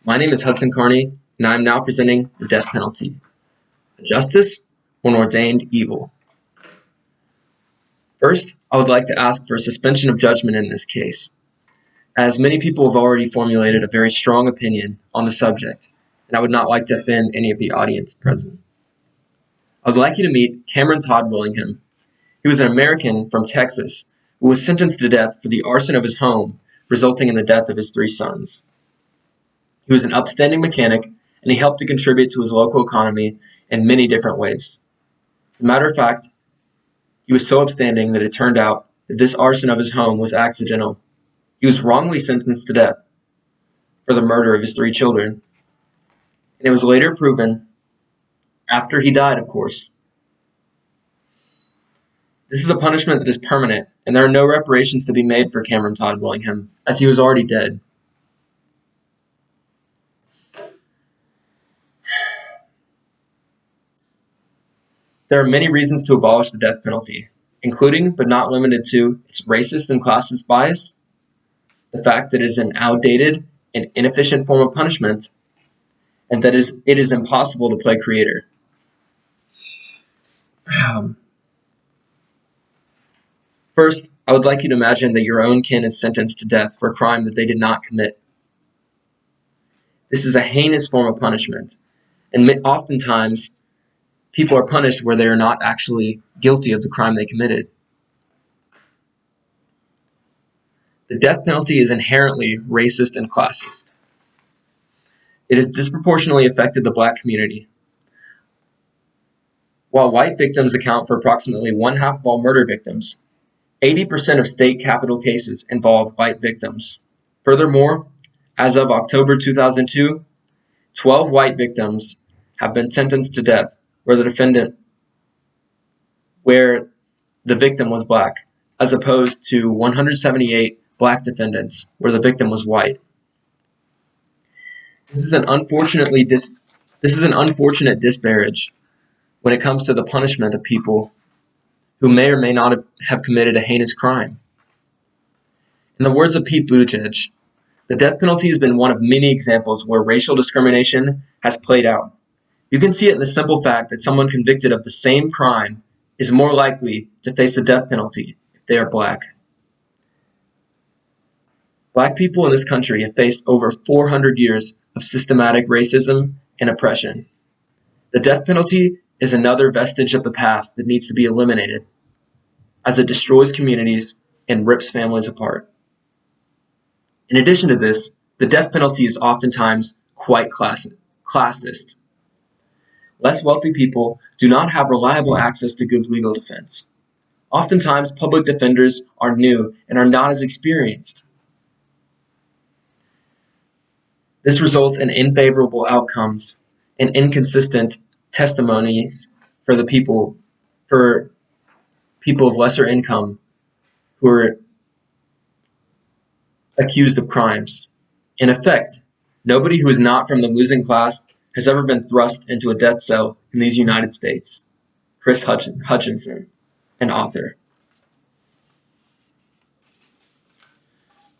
My name is Hudson Carney, and I am now presenting the death penalty. A justice or an ordained evil? First, I would like to ask for a suspension of judgment in this case, as many people have already formulated a very strong opinion on the subject, and I would not like to offend any of the audience present. I would like you to meet Cameron Todd Willingham. He was an American from Texas who was sentenced to death for the arson of his home, resulting in the death of his 3 sons. He was an upstanding mechanic, and he helped to contribute to his local economy in many different ways. As a matter of fact, he was so upstanding that it turned out that this arson of his home was accidental. He was wrongly sentenced to death for the murder of his 3 children, and it was later proven, after he died, of course. This is a punishment that is permanent, and there are no reparations to be made for Cameron Todd Willingham, as he was already dead. There are many reasons to abolish the death penalty, including, but not limited to, its racist and classist bias, the fact that it is an outdated and inefficient form of punishment, and that it is impossible to play creator. First, I would like you to imagine that your own kin is sentenced to death for a crime that they did not commit. This is a heinous form of punishment, and oftentimes people are punished where they are not actually guilty of the crime they committed. The death penalty is inherently racist and classist. It has disproportionately affected the Black community. While white victims account for approximately 1/2 of all murder victims, 80% of state capital cases involve white victims. Furthermore, as of October 2002, 12 white victims have been sentenced to death where the victim was Black, as opposed to 178 Black defendants where the victim was white. This is an unfortunate disparage when it comes to the punishment of people who may or may not have committed a heinous crime. In the words of Pete Buttigieg, the death penalty has been one of many examples where racial discrimination has played out. You can see it in the simple fact that someone convicted of the same crime is more likely to face the death penalty if they are Black. Black people in this country have faced over 400 years of systematic racism and oppression. The death penalty is another vestige of the past that needs to be eliminated, as it destroys communities and rips families apart. In addition to this, the death penalty is oftentimes quite classist. Less wealthy people do not have reliable access to good legal defense. Oftentimes, public defenders are new and are not as experienced. This results in unfavorable outcomes and inconsistent testimonies for people of lesser income who are accused of crimes. In effect, nobody who is not from the losing class has ever been thrust into a death cell in these United States. Chris Hutchinson, an author.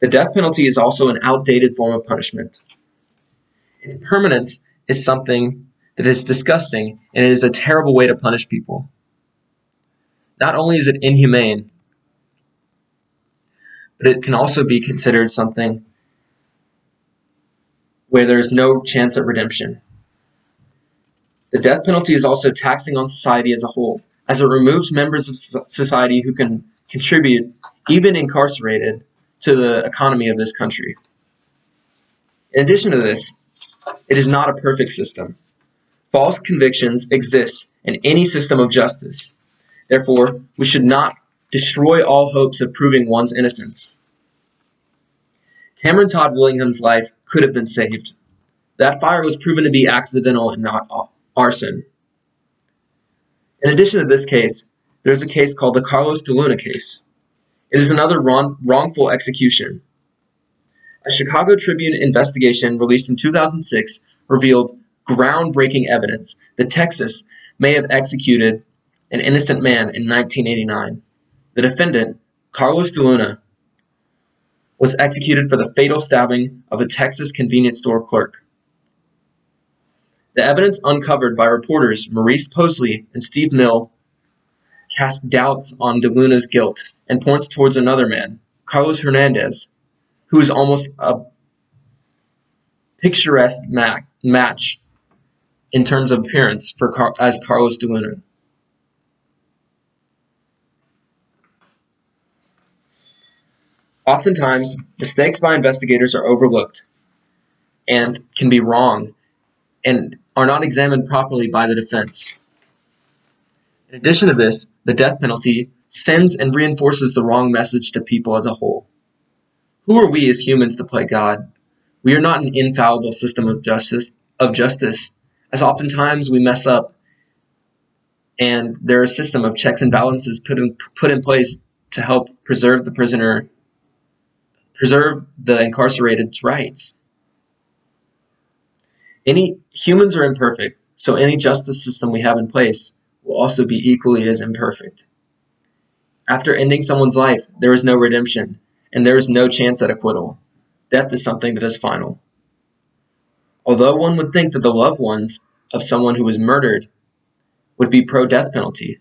The death penalty is also an outdated form of punishment. Its permanence is something that is disgusting, and it is a terrible way to punish people. Not only is it inhumane, but it can also be considered something where there is no chance at redemption. The death penalty is also taxing on society as a whole, as it removes members of society who can contribute, even incarcerated, to the economy of this country. In addition to this, it is not a perfect system. False convictions exist in any system of justice. Therefore, we should not destroy all hopes of proving one's innocence. Cameron Todd Willingham's life could have been saved. That fire was proven to be accidental and not arson. In addition to this case, there is a case called the Carlos de Luna case. It is another wrongful execution. A Chicago Tribune investigation released in 2006 revealed groundbreaking evidence that Texas may have executed an innocent man in 1989. The defendant, Carlos de Luna, was executed for the fatal stabbing of a Texas convenience store clerk. The evidence uncovered by reporters Maurice Posley and Steve Mill cast doubts on DeLuna's guilt and points towards another man, Carlos Hernandez, who is almost a picturesque match in terms of appearance as Carlos DeLuna. Oftentimes, mistakes by investigators are overlooked and can be wrong and are not examined properly by the defense. In addition to this, the death penalty sends and reinforces the wrong message to people as a whole. Who are we as humans to play God? We are not an infallible system of justice, as oftentimes we mess up, and there are a system of checks and balances put in place to help preserve the incarcerated's rights. Humans are imperfect, so any justice system we have in place will also be equally as imperfect. After ending someone's life, there is no redemption, and there is no chance at acquittal. Death is something that is final. Although one would think that the loved ones of someone who was murdered would be pro-death penalty,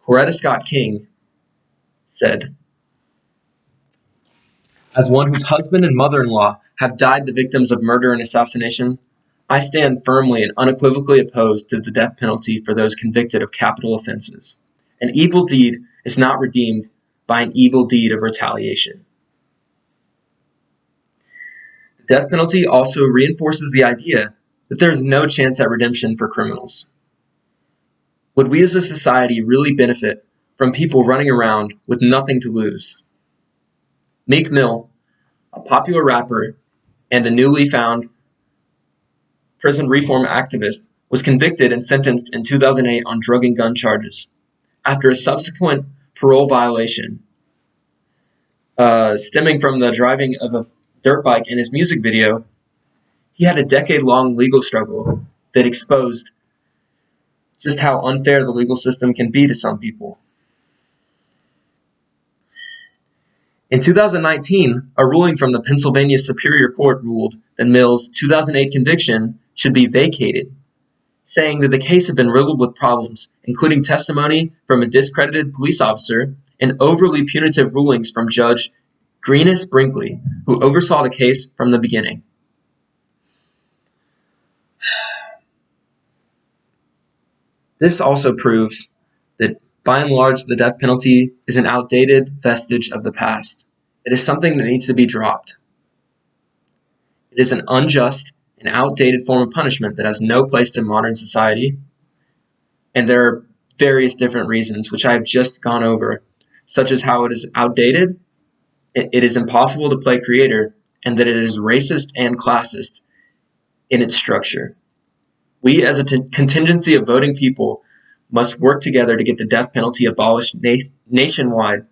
Coretta Scott King said, "As one whose husband and mother-in-law have died the victims of murder and assassination, I stand firmly and unequivocally opposed to the death penalty for those convicted of capital offenses. An evil deed is not redeemed by an evil deed of retaliation." The death penalty also reinforces the idea that there is no chance at redemption for criminals. Would we as a society really benefit from people running around with nothing to lose? Meek Mill, a popular rapper and a newly found prison reform activist, was convicted and sentenced in 2008 on drug and gun charges. After a subsequent parole violation, stemming from the driving of a dirt bike in his music video, he had a decade-long legal struggle that exposed just how unfair the legal system can be to some people. In 2019, a ruling from the Pennsylvania Superior Court ruled that Mill's 2008 conviction should be vacated, saying that the case had been riddled with problems, including testimony from a discredited police officer and overly punitive rulings from Judge Greenis Brinkley, who oversaw the case from the beginning. This also proves that, by and large, the death penalty is an outdated vestige of the past. It is something that needs to be dropped. It is an unjust and outdated form of punishment that has no place in modern society, and there are various different reasons, which I have just gone over, such as how it is outdated, it is impossible to play creator, and that it is racist and classist in its structure. We, as a contingency of voting people, must work together to get the death penalty abolished nationwide